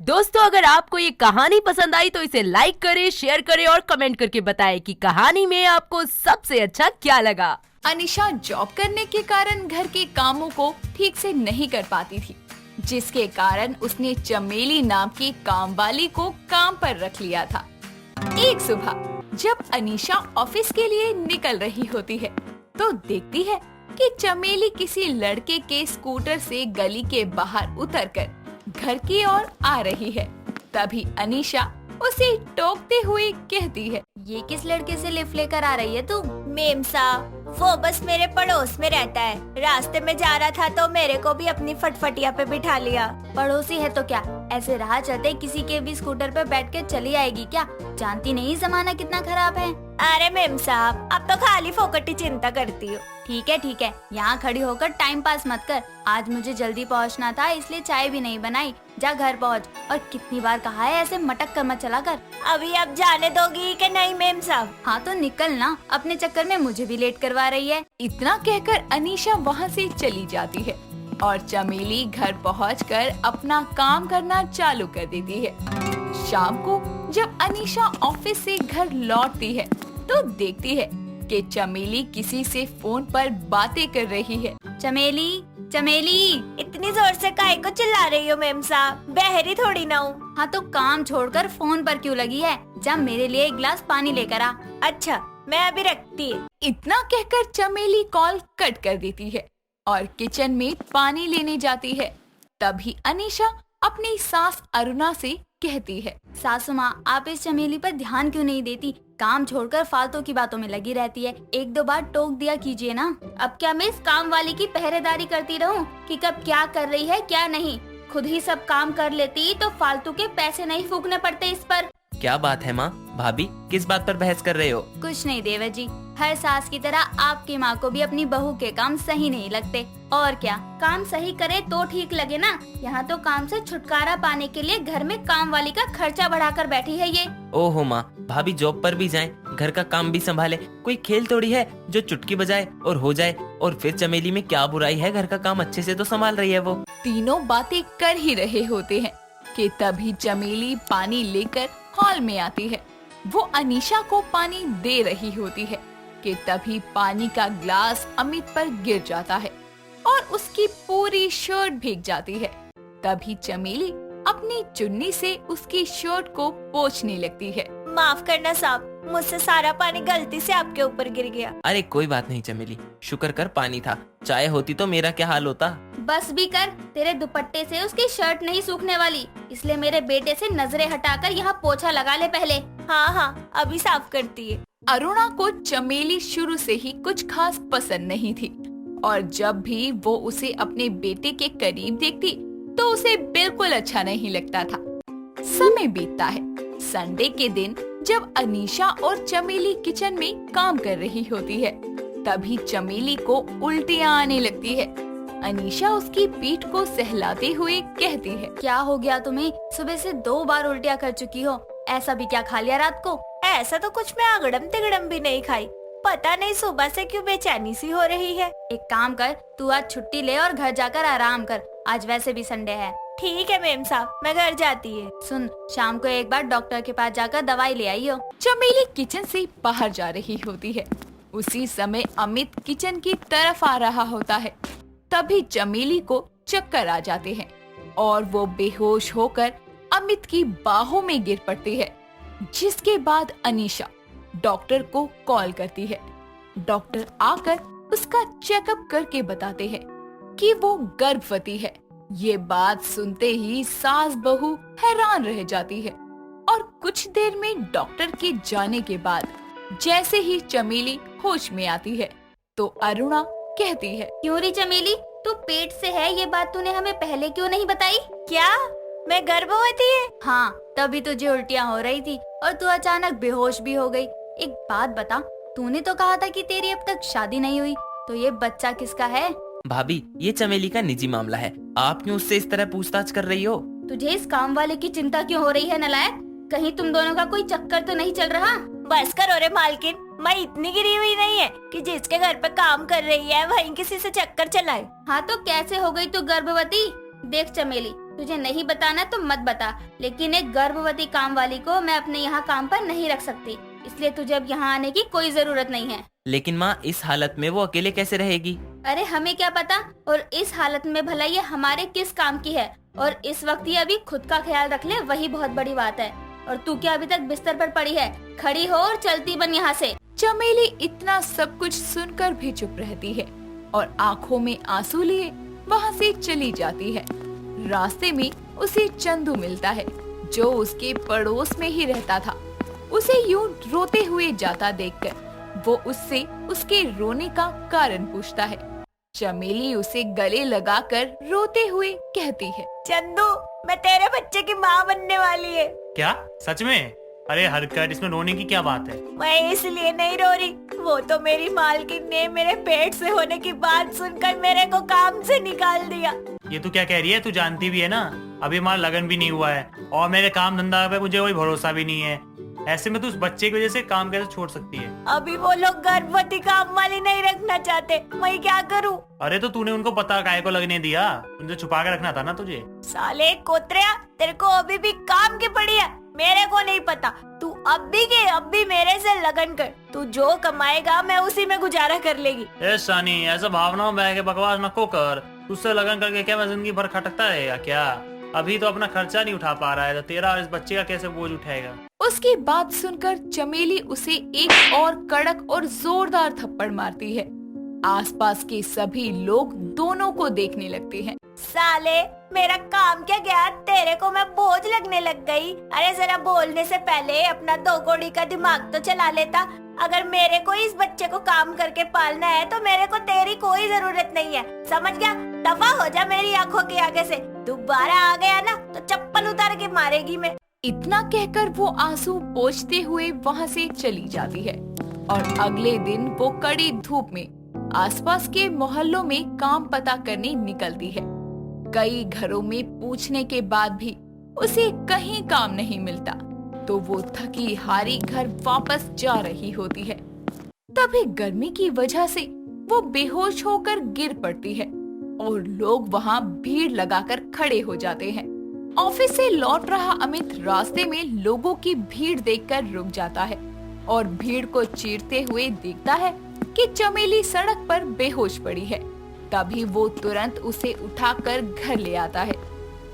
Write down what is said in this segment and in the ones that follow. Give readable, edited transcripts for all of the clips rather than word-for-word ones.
दोस्तों, अगर आपको ये कहानी पसंद आई तो इसे लाइक करें, शेयर करें और कमेंट करके बताएं कि कहानी में आपको सबसे अच्छा क्या लगा। अनीशा जॉब करने के कारण घर के कामों को ठीक से नहीं कर पाती थी, जिसके कारण उसने चमेली नाम की कामवाली को काम पर रख लिया था। एक सुबह जब अनीशा ऑफिस के लिए निकल रही होती है तो देखती है कि चमेली किसी लड़के के स्कूटर से गली के बाहर उतरकर घर की ओर आ रही है। तभी अनीशा उसे टोकते हुए कहती है, ये किस लड़के से लिफ्ट लेकर आ रही है तू? मेम साहब, वो बस मेरे पड़ोस में रहता है। रास्ते में जा रहा था तो मेरे को भी अपनी फटफटिया पे बिठा लिया। पड़ोसी है तो क्या, ऐसे राह चलते किसी के भी स्कूटर पे बैठ के चली आएगी क्या? जानती नहीं जमाना कितना खराब है। अरे मेम साहब, अब तो खाली फोकटी चिंता करती हो। ठीक है, यहाँ खड़ी होकर टाइम पास मत कर। आज मुझे जल्दी पहुँचना था, इसलिए चाय भी नहीं बनाई। जा घर पहुँच। और कितनी बार कहा है ऐसे मटक कर मत चला कर। अभी अब जाने दोगी कि नहीं मेम साहब? हाँ तो निकल ना, अपने चक्कर में मुझे भी लेट करवा रही है। इतना कहकर अनीशा वहाँ से चली जाती है और चमेली घर पहुंचकर अपना काम करना चालू कर देती है। शाम को जब अनीशा ऑफिस से घर लौटती है तो देखती है कि चमेली किसी से फोन पर बातें कर रही है। चमेली, इतनी जोर से काहे को चिल्ला रही हो मेम साहब? बहरी थोड़ी ना हूँ। हाँ तो काम छोड़कर फोन पर क्यों लगी है? जा मेरे लिए एक गिलास पानी लेकर आ। अच्छा, मैं अभी रखती है। इतना कहकर चमेली कॉल कट कर देती है और किचन में पानी लेने जाती है। तभी अनीशा अपनी सास अरुणा से कहती है, सासू माँ, आप इस चमेली पर ध्यान क्यों नहीं देती? काम छोड़कर फालतू की बातों में लगी रहती है। एक दो बार टोक दिया कीजिए ना। अब क्या मैं इस काम वाली की पहरेदारी करती रहूं कि कब क्या कर रही है क्या नहीं? खुद ही सब काम कर लेती तो फालतू के पैसे नहीं फूकने पड़ते इस पर। क्या बात है माँ? भाभी किस बात पर बहस कर रहे हो? कुछ नहीं देवर जी, हर सास की तरह आपकी माँ को भी अपनी बहू के काम सही नहीं लगते। और क्या, काम सही करे तो ठीक लगे ना। यहाँ तो काम से छुटकारा पाने के लिए घर में काम वाली का खर्चा बढ़ाकर बैठी है ये। ओहो माँ, भाभी जॉब पर भी जाएं, घर का काम भी संभाले। कोई खेल थोड़ी है जो चुटकी बजाए और हो जाए। और फिर चमेली में क्या बुराई है? घर का काम अच्छे से तो संभाल रही है वो। तीनों बातें कर ही रहे होते हैं कि तभी चमेली पानी लेकर हॉल में आती है। वो अनीशा को पानी दे रही होती है कि तभी पानी का ग्लास अमित पर गिर जाता है और उसकी पूरी शर्ट भीग जाती है। तभी चमेली अपनी चुन्नी से उसकी शर्ट को पोंछने लगती है। माफ करना साहब, मुझसे सारा पानी गलती से आपके ऊपर गिर गया। अरे कोई बात नहीं चमेली, शुक्र कर पानी था। चाय होती तो मेरा क्या हाल होता। बस भी कर, तेरे दुपट्टे से उसकी शर्ट नहीं सूखने वाली, इसलिए मेरे बेटे से नजरें हटाकर यहाँ पोछा लगा ले पहले। हाँ, अभी साफ करती है। अरुणा को चमेली शुरू से ही कुछ खास पसंद नहीं थी और जब भी वो उसे अपने बेटे के करीब देखती तो उसे बिल्कुल अच्छा नहीं लगता था। समय बीतता है। संडे के दिन जब अनीशा और चमेली किचन में काम कर रही होती है तभी चमेली को उल्टियाँ आने लगती है। अनीशा उसकी पीठ को सहलाते हुए कहती है, क्या हो गया तुम्हें? सुबह से 2 बार उल्टियाँ कर चुकी हो। ऐसा भी क्या खा लिया रात को? ऐसा तो कुछ मैं अगड़म तिगड़म भी नहीं खाई। पता नहीं सुबह से क्यों बेचैनी सी हो रही है। एक काम कर, तू आज छुट्टी ले और घर जाकर आराम कर। आज वैसे भी संडे है। ठीक है मेम साहब, मैं घर जाती है। सुन, शाम को एक बार डॉक्टर के पास जाकर दवाई ले आई हो। चमेली किचन से बाहर जा रही होती है। उसी समय अमित किचन की तरफ आ रहा होता है। तभी चमेली को चक्कर आ जाते हैं और वो बेहोश होकर अमित की बाहों में गिर पड़ती है। जिसके बाद अनीशा डॉक्टर को कॉल करती है। डॉक्टर आकर उसका चेकअप करके बताते हैं कि वो गर्भवती है। ये बात सुनते ही सास बहू हैरान रह जाती है और कुछ देर में डॉक्टर के जाने के बाद जैसे ही चमेली होश में आती है तो अरुणा कहती है, क्यों री चमेली, तू पेट से है, ये बात तूने हमें पहले क्यों नहीं बताई? क्या मैं गर्भवती है? हाँ, तभी तुझे उल्टियाँ हो रही थी और तू अचानक बेहोश भी हो गई। एक बात बता, तूने तो कहा था कि तेरी अब तक शादी नहीं हुई, तो ये बच्चा किसका है? भाभी ये चमेली का निजी मामला है, आप क्यों उससे इस तरह पूछताछ कर रही हो? तुझे इस काम वाले की चिंता क्यों हो रही है नालायक? कहीं तुम दोनों का कोई चक्कर तो नहीं चल रहा? बस करो रे मालकिन, मैं इतनी गिरी हुई नहीं है कि जिसके घर पे काम कर रही है वहीं किसी से चक्कर चलाए। हाँ तो कैसे हो गई तू गर्भवती? देख चमेली, तुझे नहीं बताना तो मत बता, लेकिन एक गर्भवती काम वाली को मैं अपने यहाँ काम पर नहीं रख सकती, इसलिए तुझे अब यहाँ आने की कोई जरूरत नहीं है। लेकिन माँ, इस हालत में वो अकेले कैसे रहेगी? अरे हमें क्या पता, और इस हालत में भला ये हमारे किस काम की है, और इस वक्त ये अभी खुद का ख्याल रख ले, वही बहुत बड़ी बात है। और तू क्या अभी तक बिस्तर पर पड़ी है? खड़ी हो और चलती बन यहाँ से। चमेली इतना सब कुछ सुनकर भी चुप रहती है और आंखों में आंसू लिए वहाँ से चली जाती है। रास्ते में उसे चंदू मिलता है, जो उसके पड़ोस में ही रहता था। उसे यूं रोते हुए जाता देखकर वो उससे उसके रोने का कारण पूछता है। चमेली उसे गले लगाकर रोते हुए कहती है, चंदू, मैं तेरे बच्चे की माँ बनने वाली है। क्या? सच में? अरे हरकत, इसमें रोने की क्या बात है? मैं इसलिए नहीं रो रही, वो तो मेरी मालकिन ने मेरे पेट से होने की बात सुनकर मेरे को काम से निकाल दिया। ये तू क्या कह रही है? तू जानती भी है ना, अभी हमारा लगन भी नहीं हुआ है और मेरे काम धंधा पे मुझे कोई भरोसा भी नहीं है। ऐसे में तू उस बच्चे की वजह से काम कैसे छोड़ सकती है? अभी वो लोग गर्भवती काम वाली नहीं रखना चाहते, मैं क्या करूं? अरे तो तूने उनको पता काहे को लगने दिया? उनसे छुपा के रखना था ना तुझे। साले कोतरिया, तेरे को अभी भी काम की पड़ी है, मेरे को नहीं पता। तू अब भी मेरे से लगन कर, तू जो कमाएगा मैं उसी में गुजारा कर लेगी। ए सानी, ऐसा भावनाओं में के बकवास नको कर। तुझसे लगन करके क्या मैं जिंदगी भर खटकता रहेगा क्या? अभी तो अपना खर्चा नहीं उठा पा रहा है, तो तेरा और इस बच्चे का कैसे बोझ उठाएगा? उसकी बात सुनकर चमेली उसे एक और कड़क और जोरदार थप्पड़ मारती है। आसपास के सभी लोग दोनों को देखने लगते हैं। साले, मेरा काम क्या गया, तेरे को मैं बोझ लगने लग गई? अरे जरा बोलने से पहले अपना 2 कौड़ी का दिमाग तो चला लेता। अगर मेरे को इस बच्चे को काम करके पालना है तो मेरे को तेरी कोई जरूरत नहीं है, समझ गया? दफा हो जा मेरी आंखों के आगे से। दोबारा आ गया ना तो चप्पल उतार के मारेगी मैं। इतना कहकर वो आंसू पोंछते हुए वहाँ से चली जाती है और अगले दिन वो कड़ी धूप में आसपास के मोहल्लों में काम पता करने निकलती है। कई घरों में पूछने के बाद भी उसे कहीं काम नहीं मिलता, तो वो थकी हारी घर वापस जा रही होती है। तभी गर्मी की वजह से वो बेहोश होकर गिर पड़ती है और लोग वहाँ भीड़ लगाकर खड़े हो जाते हैं। ऑफिस से लौट रहा अमित रास्ते में लोगों की भीड़ देखकर रुक जाता है और भीड़ को चीरते हुए देखता है कि चमेली सड़क पर बेहोश पड़ी है। तभी वो तुरंत उसे उठाकर घर ले आता है।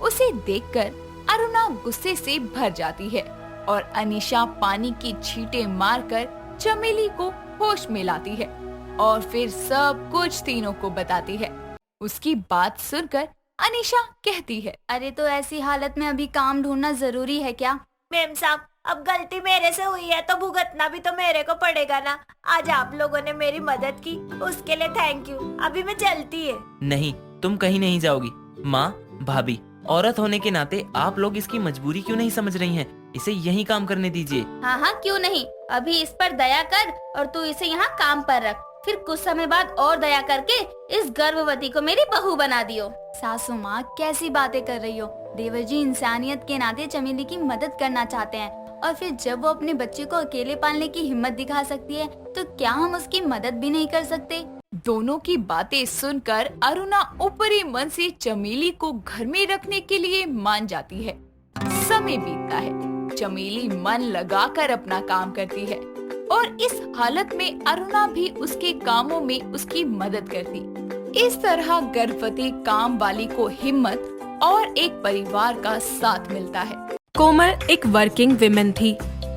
उसे देखकर अरुणा गुस्से से भर जाती है और अनीशा पानी की छींटे मारकर चमेली को होश में लाती है और फिर सब कुछ तीनों को बताती है। उसकी बात सुनकर अनीशा कहती है, अरे तो ऐसी हालत में अभी काम ढूंढना जरूरी है क्या? मेम साहब, अब गलती मेरे से हुई है तो भुगतना भी तो मेरे को पड़ेगा ना। आज आप लोगों ने मेरी मदद की, उसके लिए थैंक यू। अभी मैं चलती है। नहीं, तुम कहीं नहीं जाओगी। माँ, भाभी, औरत होने के नाते आप लोग इसकी मजबूरी क्यों नहीं समझ रही हैं? इसे यही काम करने दीजिए। हाँ, क्यों नहीं। अभी इस पर दया कर और तू इसे यहाँ काम पर रख, फिर कुछ समय बाद और दया करके इस गर्भवती को मेरी बहू बना दियो। सासू माँ, कैसी बातें कर रही हो? देवर जी इंसानियत के नाते चमेली की मदद करना चाहते हैं, और फिर जब वो अपने बच्चे को अकेले पालने की हिम्मत दिखा सकती है तो क्या हम उसकी मदद भी नहीं कर सकते? दोनों की बातें सुनकर अरुणा ऊपरी मन से चमेली को घर में रखने के लिए मान जाती है। समय बीतता है, चमेली मन लगाकर अपना काम करती है और इस हालत में अरुणा भी उसके कामों में उसकी मदद करती। इस तरह गर्भवती काम वाली को हिम्मत और एक परिवार का साथ मिलता है। कोमल एक वर्किंग विमेन थी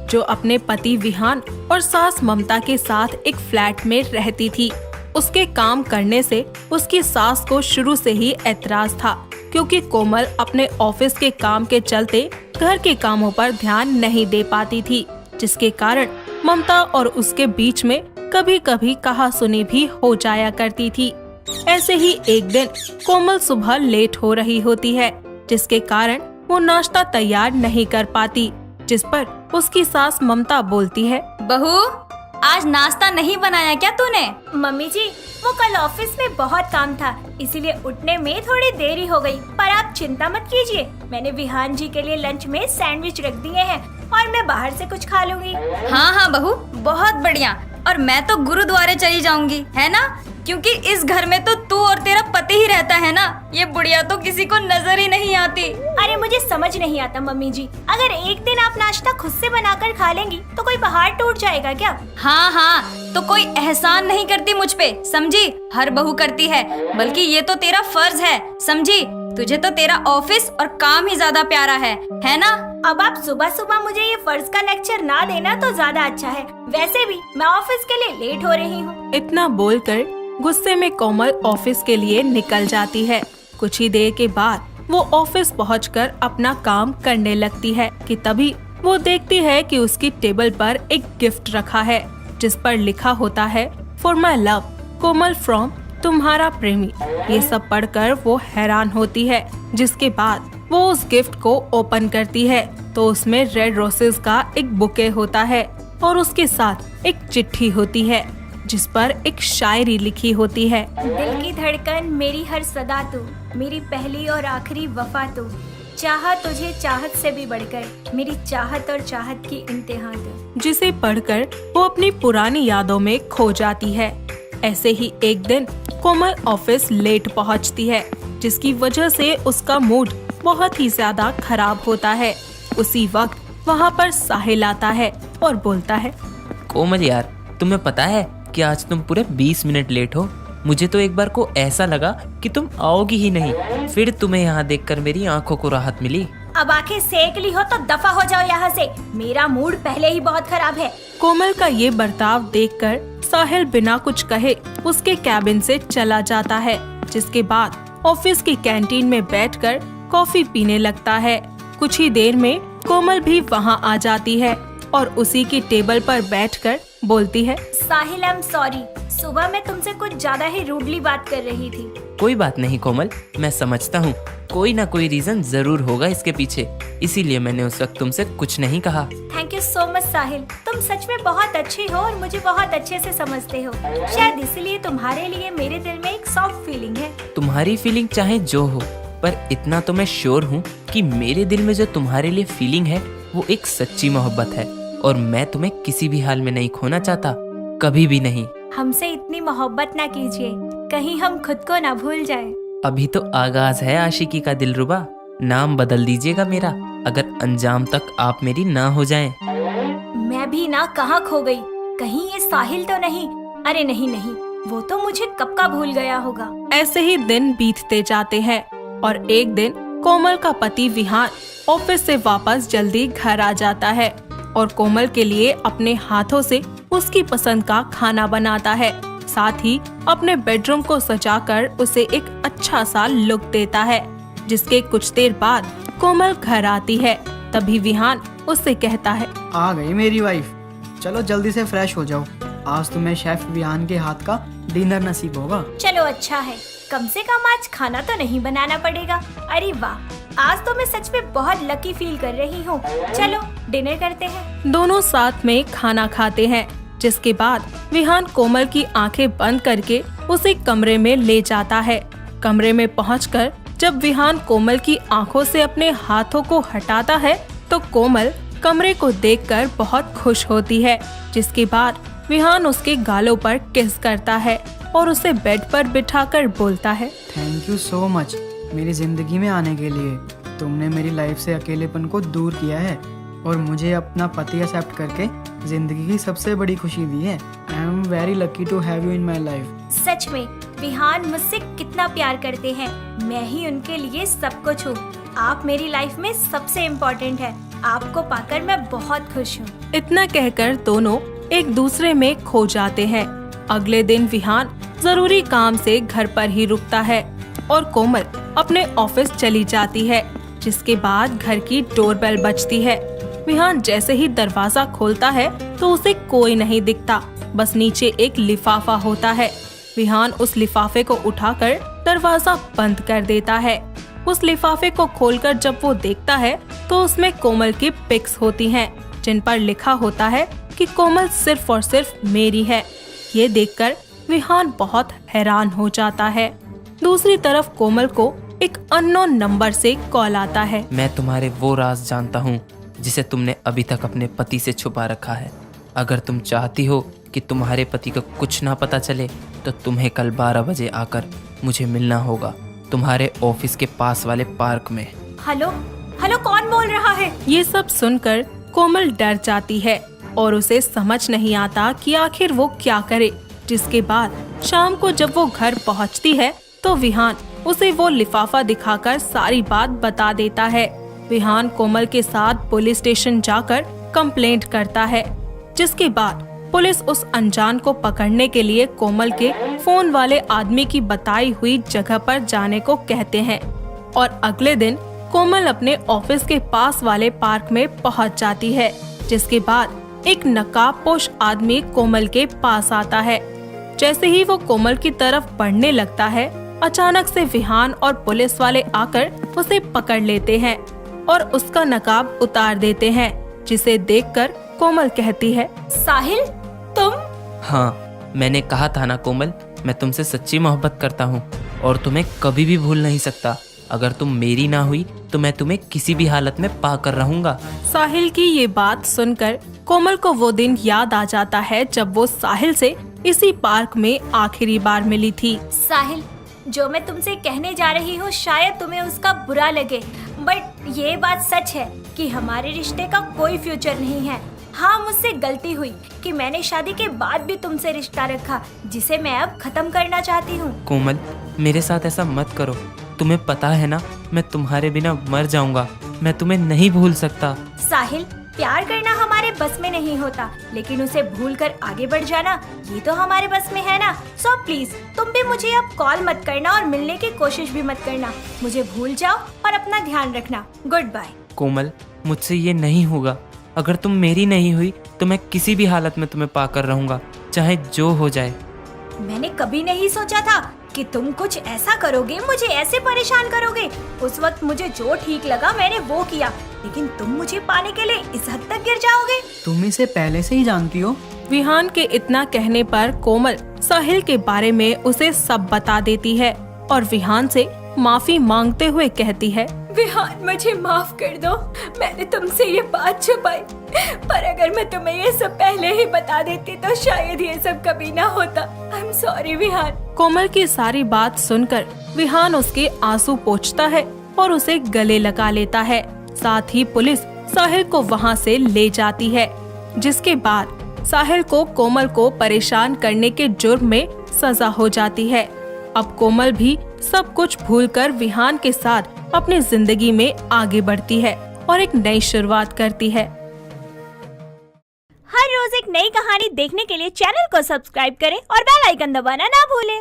जो अपने पति विहान और सास ममता के साथ एक फ्लैट में रहती थी। उसके काम करने से उसकी सास को शुरू से ही ऐतराज था, क्योंकि कोमल अपने ऑफिस के काम के चलते घर के कामों पर ध्यान नहीं दे पाती थी, जिसके कारण ममता और उसके बीच में कभी कभी कहासुनी भी हो जाया करती थी। ऐसे ही एक दिन कोमल सुबह लेट हो रही होती है, जिसके कारण वो नाश्ता तैयार नहीं कर पाती, जिस पर उसकी सास ममता बोलती है, बहू, आज नाश्ता नहीं बनाया क्या तूने? मम्मी जी, वो कल ऑफिस में बहुत काम था, इसीलिए उठने में थोड़ी देरी हो गई। पर आप चिंता मत कीजिए, मैंने विहान जी के लिए लंच में सैंडविच रख दिए हैं और मैं बाहर से कुछ खा लूंगी। हाँ बहू, बहुत बढ़िया। और मैं तो गुरुद्वारे चली जाऊंगी, है ना? क्योंकि इस घर में तो तू और तेरा पति ही रहता है ना। ये बुढ़िया तो किसी को नजर ही नहीं आती। अरे मुझे समझ नहीं आता मम्मी जी, अगर एक दिन आप नाश्ता खुद से बनाकर खा लेंगी तो कोई पहाड़ टूट जाएगा क्या? हाँ हाँ, तो कोई एहसान नहीं करती मुझ पे, समझी? हर बहू करती है, बल्कि ये तो तेरा फर्ज है, समझी? तुझे तो तेरा ऑफिस और काम ही ज्यादा प्यारा है ना? अब आप सुबह सुबह मुझे ये फर्ज का लेक्चर ना देना तो ज्यादा अच्छा है। वैसे भी मैं ऑफिस के लिए लेट हो रही हूँ। इतना बोलकर गुस्से में कोमल ऑफिस के लिए निकल जाती है। कुछ ही देर के बाद वो ऑफिस पहुंचकर अपना काम करने लगती है कि तभी वो देखती है कि उसकी टेबल पर एक गिफ्ट रखा है जिस पर लिखा होता है for my love Komal from तुम्हारा प्रेमी। ये सब पढ़कर वो हैरान होती है, जिसके बाद वो उस गिफ्ट को ओपन करती है तो उसमें रेड रोसेस का एक बुके होता है और उसके साथ एक चिट्ठी होती है जिस पर एक शायरी लिखी होती है। दिल की धड़कन मेरी हर सदा तू, मेरी पहली और आखिरी वफा तू, चाहा तुझे चाहत से भी बढ़कर, मेरी चाहत और चाहत की इंतहा तू। जिसे पढ़कर वो अपनी पुरानी यादों में खो जाती है। ऐसे ही एक दिन कोमल ऑफिस लेट पहुंचती है, जिसकी वजह से उसका मूड बहुत ही ज्यादा खराब होता है। उसी वक्त वहाँ पर साहिल आता है और बोलता है, कोमल यार, तुम्हें पता है कि आज तुम पूरे 20 मिनट लेट हो। मुझे तो एक बार को ऐसा लगा कि तुम आओगी ही नहीं, फिर तुम्हें यहाँ देखकर मेरी आंखों को राहत मिली। अब आंखें सेक ली हो तो दफा हो जाओ यहाँ से, मेरा मूड पहले ही बहुत खराब है। कोमल का ये बर्ताव देखकर साहिल बिना कुछ कहे उसके कैबिन से चला जाता है, जिसके बाद ऑफिस की कैंटीन में बैठकर कॉफी पीने लगता है। कुछ ही देर में कोमल भी वहाँ आ जाती है और उसी की टेबल पर बैठकर बोलती है, साहिल आई एम सॉरी, सुबह मैं तुमसे कुछ ज्यादा ही रूडली बात कर रही थी। कोई बात नहीं कोमल, मैं समझता हूँ कोई ना कोई रीजन जरूर होगा इसके पीछे, इसीलिए मैंने उस वक्त तुमसे कुछ नहीं कहा। थैंक यू सो मच साहिल, तुम सच में बहुत अच्छे हो और मुझे बहुत अच्छे से समझते हो। शायद इसलिए तुम्हारे लिए मेरे दिल में एक सॉफ्ट फीलिंग है। तुम्हारी फीलिंग चाहे जो हो, पर इतना तो मैं श्योर हूँ कि मेरे दिल में जो तुम्हारे लिए फीलिंग है वो एक सच्ची मोहब्बत है और मैं तुम्हें किसी भी हाल में नहीं खोना चाहता, कभी भी नहीं। हमसे इतनी मोहब्बत ना कीजिए, कहीं हम खुद को ना भूल जाएं। अभी तो आगाज है आशिकी का दिलरुबा, नाम बदल दीजिएगा मेरा अगर अंजाम तक आप मेरी ना हो जाएं। मैं भी ना कहाँ खो गई, कहीं ये साहिल तो नहीं? अरे नहीं नहीं, वो तो मुझे कब का भूल गया होगा। ऐसे ही दिन बीतते जाते हैं और एक दिन कोमल का पति विहान ऑफिस से वापस जल्दी घर आ जाता है और कोमल के लिए अपने हाथों से उसकी पसंद का खाना बनाता है, साथ ही अपने बेडरूम को सजाकर उसे एक अच्छा सा लुक देता है। जिसके कुछ देर बाद कोमल घर आती है, तभी विहान उससे कहता है, आ गई मेरी वाइफ, चलो जल्दी से फ्रेश हो जाओ, आज तुम्हें शेफ विहान के हाथ का डिनर नसीब होगा। चलो अच्छा है, कम से कम आज खाना तो नहीं बनाना पड़ेगा। अरे वाह, आज तो मैं सच में बहुत लकी फील कर रही हूँ। चलो डिनर करते हैं। दोनों साथ में खाना खाते हैं, जिसके बाद विहान कोमल की आंखें बंद करके उसे कमरे में ले जाता है। कमरे में पहुंचकर जब विहान कोमल की आंखों से अपने हाथों को हटाता है तो कोमल कमरे को देखकर बहुत खुश होती है, जिसके बाद विहान उसके गालों पर किस करता है और उसे बेड पर बिठाकर बोलता है, थैंक यू सो मच मेरी जिंदगी में आने के लिए। तुमने मेरी लाइफ से अकेलेपन को दूर किया है और मुझे अपना पति एक्सेप्ट करके जिंदगी की सबसे बड़ी खुशी दी है। I am very lucky to have you in my life. सच में विहान मुझसे कितना प्यार करते हैं, मैं ही उनके लिए सब कुछ हूँ। आप मेरी लाइफ में सबसे इम्पोर्टेंट है, आपको पाकर मैं बहुत खुश हूँ। इतना कहकर दोनों एक दूसरे में खो जाते हैं। अगले दिन विहान जरूरी काम से घर पर ही रुकता है और कोमल अपने ऑफिस चली जाती है, जिसके बाद घर की डोरबेल बजती है। विहान जैसे ही दरवाजा खोलता है तो उसे कोई नहीं दिखता, बस नीचे एक लिफाफा होता है। विहान उस लिफाफे को उठाकर दरवाजा बंद कर देता है। उस लिफाफे को खोलकर जब वो देखता है तो उसमें कोमल की पिक्स होती हैं, जिन पर लिखा होता है कि कोमल सिर्फ और सिर्फ मेरी है। ये देखकर विहान बहुत हैरान हो जाता है। दूसरी तरफ कोमल को एक अननोन नंबर से कॉल आता है। मैं तुम्हारे वो राज जानता हूँ जिसे तुमने अभी तक अपने पति से छुपा रखा है। अगर तुम चाहती हो कि तुम्हारे पति का कुछ ना पता चले तो तुम्हें कल 12 बजे आकर मुझे मिलना होगा, तुम्हारे ऑफिस के पास वाले पार्क में। हेलो हेलो, कौन बोल रहा है? ये सब सुनकर कोमल डर जाती है और उसे समझ नहीं आता कि आखिर वो क्या करे। जिसके बाद शाम को जब वो घर पहुंचती है तो विहान उसे वो लिफाफा दिखाकर सारी बात बता देता है। विहान कोमल के साथ पुलिस स्टेशन जाकर कंप्लेंट करता है, जिसके बाद पुलिस उस अनजान को पकड़ने के लिए कोमल के फोन वाले आदमी की बताई हुई जगह पर जाने को कहते हैं। और अगले दिन कोमल अपने ऑफिस के पास वाले पार्क में पहुंच जाती है, जिसके बाद एक नकाबपोश आदमी कोमल के पास आता है। जैसे ही वो कोमल की तरफ बढ़ने लगता है, अचानक से विहान और पुलिस वाले आकर उसे पकड़ लेते हैं और उसका नकाब उतार देते हैं, जिसे देखकर कोमल कहती है, साहिल तुम? हाँ, मैंने कहा था ना कोमल, मैं तुमसे सच्ची मोहब्बत करता हूँ और तुम्हें कभी भी भूल नहीं सकता। अगर तुम मेरी ना हुई तो मैं तुम्हें किसी भी हालत में पाकर रहूंगा। साहिल की ये बात सुनकर कोमल को वो दिन याद आ जाता है जब वो साहिल से इसी पार्क में आखिरी बार मिली थी। साहिल, जो मैं तुमसे कहने जा रही हूँ शायद तुम्हें उसका बुरा लगे, बट ये बात सच है कि हमारे रिश्ते का कोई फ्यूचर नहीं है। हाँ, मुझसे गलती हुई कि मैंने शादी के बाद भी तुमसे रिश्ता रखा, जिसे मैं अब खत्म करना चाहती हूँ। कोमल, मेरे साथ ऐसा मत करो। तुम्हें पता है ना, मैं तुम्हारे बिना मर जाऊंगा। मैं तुम्हें नहीं भूल सकता। साहिल, प्यार करना हमारे बस में नहीं होता, लेकिन उसे भूलकर आगे बढ़ जाना ये तो हमारे बस में है ना। सो प्लीज तुम भी मुझे अब कॉल मत करना और मिलने की कोशिश भी मत करना। मुझे भूल जाओ और अपना ध्यान रखना। Good bye. कोमल, मुझसे ये नहीं होगा। अगर तुम मेरी नहीं हुई तो मैं किसी भी हालत में तुम्हें पाकर रहूंगा, चाहे जो हो जाए। मैंने कभी नहीं सोचा था कि तुम कुछ ऐसा करोगे, मुझे ऐसे परेशान करोगे। उस वक्त मुझे जो ठीक लगा मैंने वो किया, लेकिन तुम मुझे पाने के लिए इस हद तक गिर जाओगे। तुम इसे पहले से ही जानती हो। विहान के इतना कहने पर कोमल साहिल के बारे में उसे सब बता देती है और विहान से माफी मांगते हुए कहती है, विहान, मुझे माफ कर दो। मैंने तुमसे ये बात छुपाई, पर अगर मैं तुम्हें ये सब पहले ही बता देती तो शायद ये सब कभी ना होता। I am sorry Vihan. Komal की सारी बात सुनकर विहान उसके आंसू पोंछता है और उसे गले लगा लेता है। साथ ही पुलिस साहिल को वहाँ से ले जाती है, जिसके बाद साहिल को कोमल को परेशान करने के जुर्म में सजा हो जाती है। अब कोमल भी सब कुछ भूलकर विहान के साथ अपनी जिंदगी में आगे बढ़ती है और एक नई शुरुआत करती है। हर रोज एक नई कहानी देखने के लिए चैनल को सब्सक्राइब करें और बेल आइकन दबाना ना भूलें।